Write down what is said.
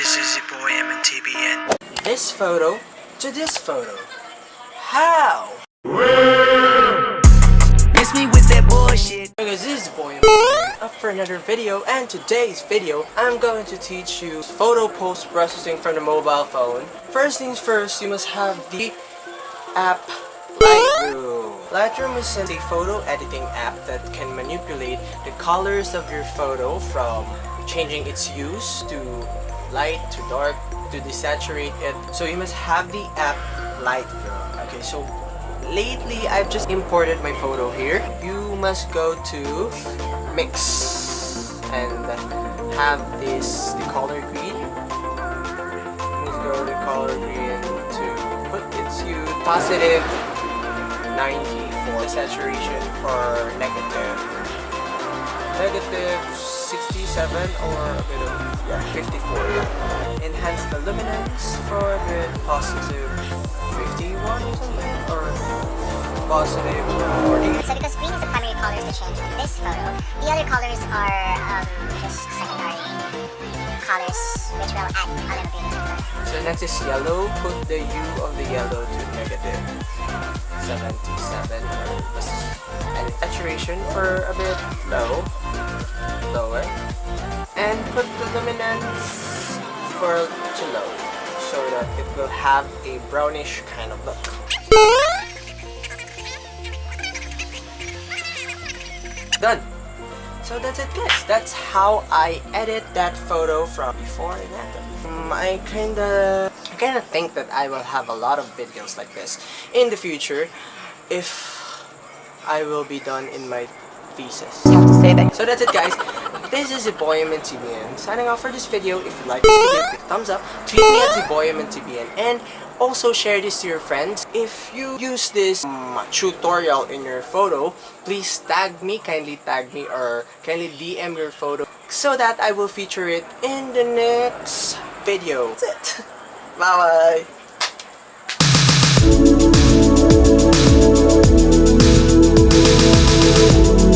This is Zboy Montebon. This photo to this photo. How? Miss me with that bullshit. Because this is Zboy Montebon, up for another video, and today's video I'm going to teach you photo post-processing from the mobile phone. First things first, you must have the app Lightroom. Lightroom is a photo editing app that can manipulate the colors of your photo from changing its hues to light to dark to desaturate it. So you must have the app Lightroom. Okay, so lately I've just imported my photo here. You must go to mix and have the color green. Let's go to color green to put its hue positive 94, saturation for negative 67 or a bit of 54. Enhance the luminance for a bit positive 51 or something, or positive 40. So because green is the primary colors to change in this photo, the other colors are just secondary colors which will add a little bit of color. So next is yellow. Put the hue of the yellow to negative 77 and saturation for a bit lower, and put the luminance to low so that it will have a brownish kind of look. Done. So that's it, guys. That's how I edit that photo from before and after. I kinda think that I will have a lot of videos like this in the future if I will be done in my thesis. You have to say that. So that's it, guys. This is Zboy Montebon signing off for this video. If you like this video, click thumbs up, tweet me at Zboy Montebon, and also share this to your friends. If you use this tutorial in your photo, please kindly tag me or kindly DM your photo so that I will feature it in the next video. That's it. Bye bye.